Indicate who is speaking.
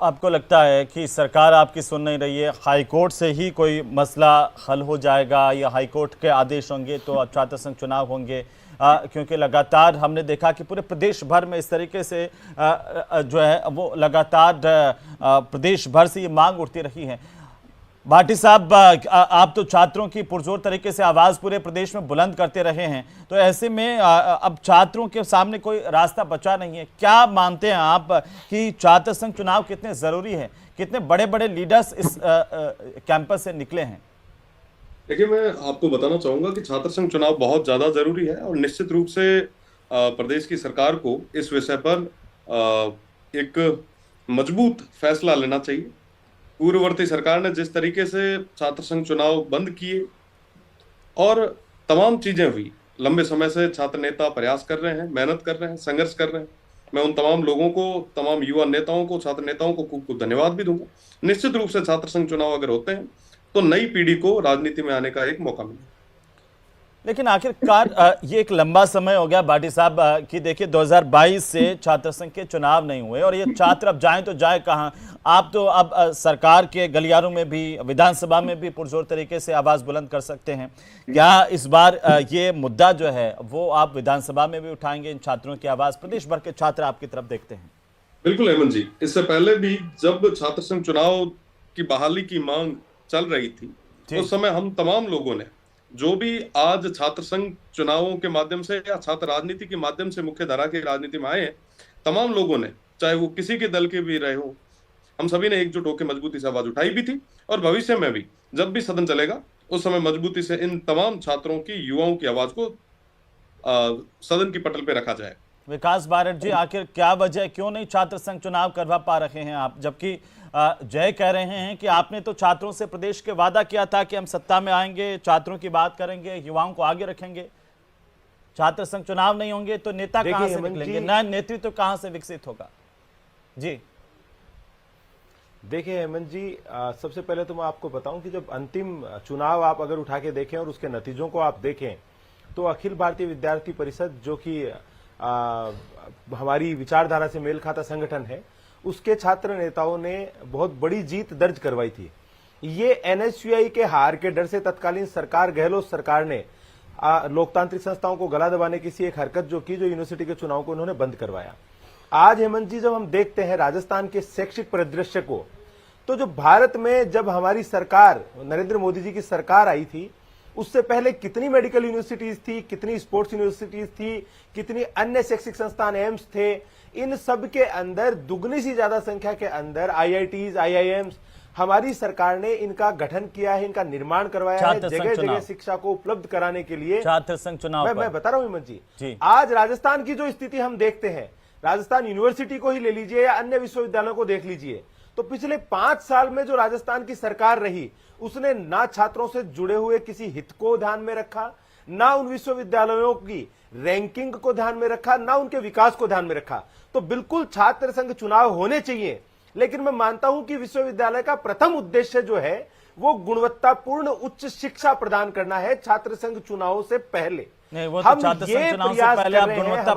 Speaker 1: आपको लगता है कि सरकार आपकी सुन नहीं रही है, हाई कोर्ट से ही कोई मसला हल हो जाएगा या हाई कोर्ट के आदेश होंगे तो छात्र संघ चुनाव होंगे? क्योंकि लगातार हमने देखा कि पूरे प्रदेश भर में इस तरीके से जो है वो लगातार प्रदेश भर से ये मांग उठती रही है। भाटी साहब, आप तो छात्रों की पुरजोर तरीके से आवाज पूरे प्रदेश में बुलंद करते रहे हैं, तो ऐसे में अब छात्रों के सामने कोई रास्ता बचा नहीं है। क्या मानते हैं आप कि छात्र संघ चुनाव कितने जरूरी है? कितने बड़े बड़े लीडर्स इस कैंपस से निकले हैं?
Speaker 2: देखिए, मैं आपको बताना चाहूंगा कि छात्र संघ चुनाव बहुत ज्यादा जरूरी है और निश्चित रूप से प्रदेश की सरकार को इस विषय पर एक मजबूत फैसला लेना चाहिए। पूर्ववर्ती सरकार ने जिस तरीके से छात्र संघ चुनाव बंद किए और तमाम चीजें हुई, लंबे समय से छात्र नेता प्रयास कर रहे हैं, मेहनत कर रहे हैं, संघर्ष कर रहे हैं। मैं उन तमाम लोगों को, तमाम युवा नेताओं को, छात्र नेताओं को खूब खूब धन्यवाद भी दूंगा। निश्चित रूप से छात्र संघ चुनाव अगर होते हैं तो नई पीढ़ी को राजनीति में आने का एक मौका मिले।
Speaker 1: लेकिन आखिरकार ये एक लंबा समय हो गया भाटी साहब कि देखिए 2022 से छात्र संघ के चुनाव नहीं हुए और ये छात्र अब जाएं तो जाए कहां? आप तो अब सरकार के गलियारों में भी, विधानसभा में भी पुरजोर तरीके से आवाज बुलंद कर सकते हैं। क्या इस बार ये मुद्दा जो है वो आप विधानसभा में भी उठाएंगे, इन छात्रों की आवाज? प्रदेश भर के छात्र आपकी तरफ देखते हैं।
Speaker 2: बिल्कुल हेमंत जी, इससे पहले भी जब छात्र संघ चुनाव की बहाली की मांग चल रही थी, उस समय हम तमाम लोगों ने, जो भी आज छात्र संघ चुनावों के माध्यम से या छात्र राजनीति के माध्यम से मुख्य धारा की राजनीति में आए हैं, तमाम लोगों ने, चाहे वो किसी के दल के भी रहे हो, हम सभी ने एकजुट होकर मजबूती से आवाज उठाई भी थी। और भविष्य में भी जब भी सदन चलेगा उस समय मजबूती से इन तमाम छात्रों की, युवाओं की आवाज को सदन की पटल पे रखा जाए।
Speaker 1: विकास बारट जी, आखिर क्या वजह, क्यों नहीं छात्र संघ चुनाव करवा पा रहे हैं आप? जबकि जय कह रहे हैं कि आपने तो छात्रों से प्रदेश के वादा किया था कि हम सत्ता में आएंगे, छात्रों की बात करेंगे, युवाओं को आगे रखेंगे। छात्र संघ चुनाव नहीं होंगे तो नेता कहां से निकलेंगे, नया नेतृत्व कहां से विकसित होगा? जी
Speaker 3: देखिए हेमंत जी, सबसे पहले तो मैं आपको बताऊं कि जब अंतिम चुनाव आप अगर उठा के देखें और उसके नतीजों को आप देखें तो अखिल भारतीय विद्यार्थी परिषद, जो कि हमारी विचारधारा से मेल खाता संगठन है, उसके छात्र नेताओं ने बहुत बड़ी जीत दर्ज करवाई थी। ये एनएसयूआई के हार के डर से तत्कालीन सरकार, गहलोत सरकार ने लोकतांत्रिक संस्थाओं को गला दबाने की एक हरकत जो की, जो यूनिवर्सिटी के चुनाव को उन्होंने बंद करवाया। आज हेमंत जी, जब हम देखते हैं राजस्थान के शैक्षिक परिदृश्य को, तो जो भारत में जब हमारी सरकार, नरेंद्र मोदी जी की सरकार आई थी, उससे पहले कितनी मेडिकल यूनिवर्सिटीज थी, कितनी स्पोर्ट्स यूनिवर्सिटीज थी, कितनी अन्य शैक्षिक संस्थान, एम्स थे। इन सब के अंदर दुगनी सी ज्यादा संख्या के अंदर आईआईटीज, आईआईएम्स, हमारी सरकार ने इनका गठन किया है, इनका निर्माण करवाया है, जगह जगह शिक्षा को उपलब्ध कराने के लिए।
Speaker 1: छात्र संघ चुनाव
Speaker 3: मैं बता रहा हूं हेमंत जी, आज राजस्थान की जो स्थिति हम देखते हैं, राजस्थान यूनिवर्सिटी को ही ले लीजिए या अन्य विश्वविद्यालयों को देख लीजिए, तो पिछले 5 साल में जो राजस्थान की सरकार रही, उसने ना छात्रों से जुड़े हुए किसी हित को ध्यान में रखा, ना उन विश्वविद्यालयों की रैंकिंग को ध्यान में रखा, ना उनके विकास को ध्यान में रखा। तो बिल्कुल छात्र संघ चुनाव होने चाहिए, लेकिन मैं मानता हूं कि विश्वविद्यालय का प्रथम उद्देश्य जो है वो गुणवत्तापूर्ण उच्च शिक्षा प्रदान करना है, छात्र संघ चुनावों से पहले।
Speaker 1: नहीं, वो तो छात्र संघ चुनाव से पहले आप गुणवत्ता